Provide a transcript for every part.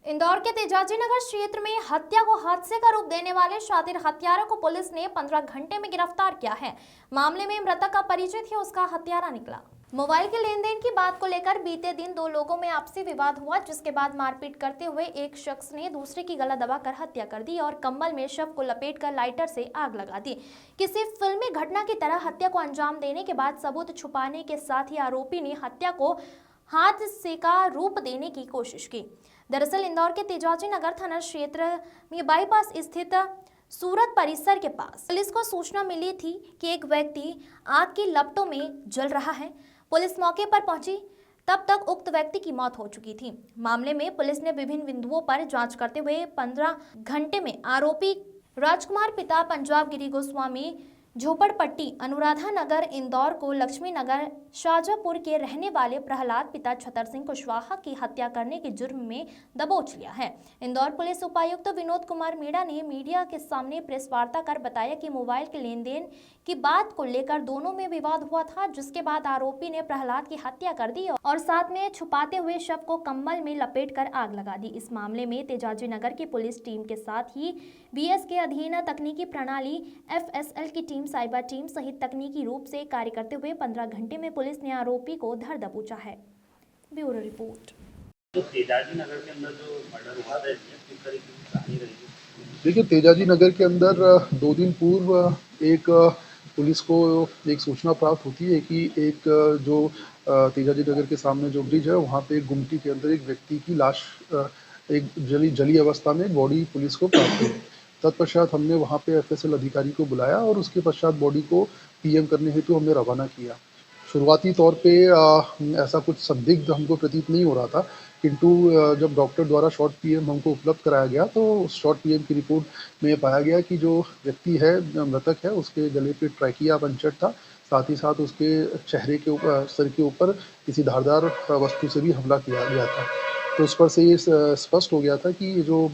इंदौर के तेजाजी नगर क्षेत्र में हत्या को हादसे का रूप देने वाले शातिर हत्यारे को पुलिस ने 15 घंटे में गिरफ्तार किया है। मामले में मृतक का परिचय थी उसका हत्यारा निकला। मोबाइल के लेन देन की बात को लेकर बीते दिन दो लोगों में आपसी विवाद हुआ, जिसके बाद मारपीट करते हुए एक शख्स ने दूसरे की गला दबाकर हत्या कर दी और कंबल में शव को लपेटकर लाइटर से आग लगा दी। किसी फिल्मी घटना की तरह हत्या को अंजाम देने के बाद सबूत छुपाने के साथ ही आरोपी ने हत्या को हादसे का रूप देने की कोशिश की। दरअसल इंदौर के तेजाजी नगर थाना क्षेत्र में बाईपास स्थित सूरत परिसर के पास पुलिस को सूचना मिली थी कि एक व्यक्ति आग की लपटों में जल रहा है। पुलिस मौके पर पहुंची, तब तक उक्त व्यक्ति की मौत हो चुकी थी। मामले में पुलिस ने विभिन्न बिंदुओं पर जांच करते हुए 15 घंटे में आरोपी राजकुमार पिता पंजाब गिरी गोस्वामी झोपड़पट्टी अनुराधा नगर इंदौर को लक्ष्मी नगर शाहजहांपुर के रहने वाले प्रहलाद पिता छतर सिंह कुशवाहा की हत्या करने के जुर्म में दबोच लिया है। इंदौर पुलिस उपायुक्त विनोद कुमार मीणा ने मीडिया के सामने प्रेस वार्ता कर बताया कि मोबाइल के लेन देन की बात को लेकर दोनों में विवाद हुआ था, जिसके बाद आरोपी ने प्रहलाद की हत्या कर दी और साथ में छुपाते हुए शव को कंबल में लपेटकर आग लगा दी। इस मामले में तेजाजी नगर की पुलिस टीम के साथ ही बीएस के अधीन तकनीकी प्रणाली FSL की टीम, साइबर टीम सहित तकनीकी रूप से कार्य करते हुए 15 घंटे में पुलिस ने आरोपी को धर दबोचा है। Bureau report. तो तेजाजी नगर के अंदर जो मर्डर हुआ था, किस तरीके की कहानी रही? देखिए, तेजाजी नगर के अंदर 2 दिन पूर्व एक पुलिस को एक सूचना प्राप्त होती है कि एक जो तेजाजी नगर के सामने जो ब्रिज है वहाँ पे एक गुमटी के अंदर एक व्यक्ति की लाश एक जली अवस्था में बॉडी पुलिस को प्राप्त हुई। तत्पश्चात हमने वहाँ पे FSL अधिकारी को बुलाया और उसके पश्चात बॉडी को PM करने हेतु हमने रवाना किया। शुरुआती तौर पे ऐसा कुछ संदिग्ध हमको प्रतीत नहीं हो रहा था, किंतु जब डॉक्टर द्वारा शॉर्ट PM हमको उपलब्ध कराया गया तो उस शॉर्ट PM की रिपोर्ट में पाया गया कि जो व्यक्ति है, मृतक है, उसके गले पे ट्रैकिया पंचर था। साथ ही साथ उसके चेहरे के ऊपर, सिर के ऊपर किसी धारदार वस्तु से भी हमला किया गया था। तो उस पर से ये स्पष्ट हो गया था कि ये जो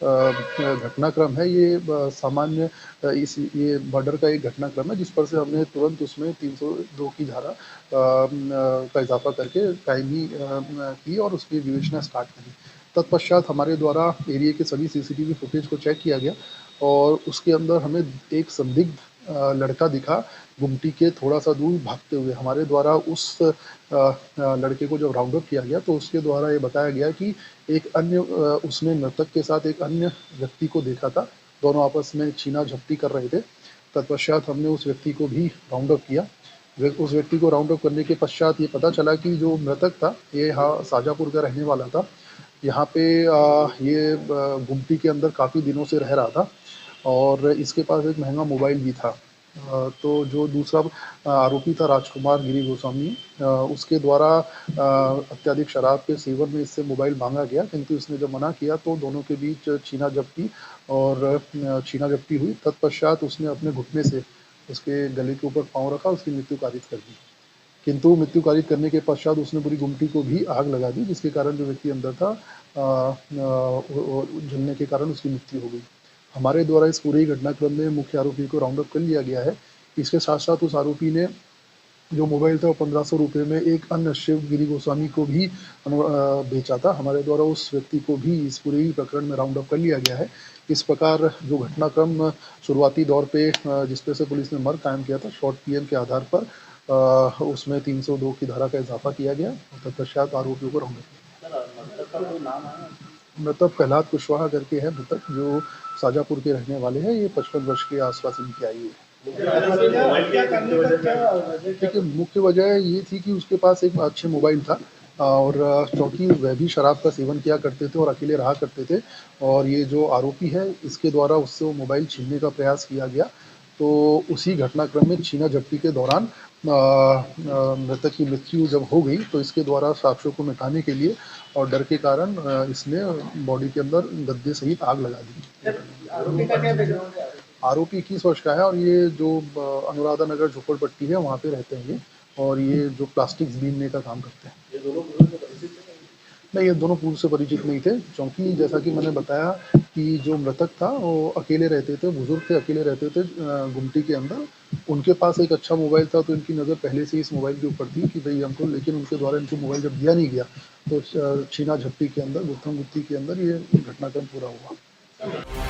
घटनाक्रम है ये सामान्य ये मर्डर का एक घटनाक्रम है, जिस पर से हमने तुरंत उसमें 302 की धारा का इजाफा करके कायमी की और उसकी विवेचना स्टार्ट करी। तत्पश्चात हमारे द्वारा एरिया के सभी CCTV फुटेज को चेक किया गया और उसके अंदर हमें एक संदिग्ध लड़का दिखा गुमटी के थोड़ा सा दूर भागते हुए। हमारे द्वारा उस लड़के को जब राउंड अप किया गया तो उसके द्वारा ये बताया गया कि एक अन्य उसने मृतक के साथ एक अन्य व्यक्ति को देखा था, दोनों आपस में छीना झपटी कर रहे थे। तत्पश्चात हमने उस व्यक्ति को भी राउंड अप किया। उस व्यक्ति को राउंड अप करने के पश्चात ये पता चला कि जो मृतक था ये यहाँ शाहजहांपुर का रहने वाला था। यहाँ पे ये गुमटी के अंदर काफ़ी दिनों से रह रहा था और इसके पास एक महंगा मोबाइल भी था। तो जो दूसरा आरोपी था राजकुमार गिरी गोस्वामी, उसके द्वारा अत्यधिक शराब के सेवन में इससे मोबाइल मांगा गया, किंतु इसने जब मना किया तो दोनों के बीच छीना झपटी हुई। तत्पश्चात उसने अपने घुटने से उसके गले के ऊपर पाँव रखा, उसकी मृत्यु कारित कर दी। किंतु मृत्यु कारित करने के पश्चात उसने पूरी गुमटी को भी आग लगा दी, जिसके कारण जो व्यक्ति अंदर था जलने के कारण उसकी मृत्यु हो गई। हमारे द्वारा इस पूरे घटनाक्रम में मुख्य आरोपी को राउंड अप कर लिया गया है। इसके साथ साथ उस आरोपी ने जो मोबाइल था वो 1500 रुपये में एक अन्य शिव गिरी गोस्वामी को भी बेचा था। हमारे द्वारा उस व्यक्ति को भी इस पूरे ही प्रकरण में राउंड अप कर लिया गया है। इस प्रकार जो घटनाक्रम शुरुआती दौर पे जिस तरह से पुलिस ने मर्ग कायम किया था शॉर्ट PM के आधार पर, उसमें 302 की धारा का इजाफा किया गया और तत्पश्चात आरोपियों को राउंड अप किया। मृतक प्रहलाद कुशवाहा करके है मृतक, जो शाहजहांपुर के रहने वाले हैं। ये 55 वर्ष के आसपास इनकी आयु है। देखिए, मुख्य वजह ये थी कि उसके पास एक अच्छे मोबाइल था और क्योंकि वह भी शराब का सेवन किया करते थे और अकेले रहा करते थे और ये जो आरोपी है इसके द्वारा उससे वो मोबाइल छीनने का प्रयास किया गया। तो उसी घटनाक्रम में छीना झपटी के दौरान मृतक की मृत्यु जब हो गई तो इसके द्वारा साक्ष्यों को मिटाने के लिए और डर के कारण इसने बॉडी के अंदर गद्दे सहित आग लगा दी। आरोपी का क्या बैकग्राउंड है? आरोपी 21 वर्ष का है और ये जो अनुराधा नगर झोपड़पट्टी है वहाँ पे रहते हैं ये, और ये जो प्लास्टिक्स बीनने का काम करते हैं। ये दोनों नहीं, ये दोनों पूर्व से परिचित नहीं थे, क्योंकि जैसा कि मैंने बताया कि जो मृतक था वो अकेले रहते थे, बुजुर्ग थे, अकेले रहते थे गुमटी के अंदर। उनके पास एक अच्छा मोबाइल था, तो इनकी नज़र पहले से ही इस मोबाइल के ऊपर थी कि भई हमको, लेकिन उनके द्वारा इनको मोबाइल जब दिया नहीं गया, तो छीना-झपटी के अंदर, गुत्थम-गुत्ती के अंदर ये घटनाक्रम पूरा हुआ।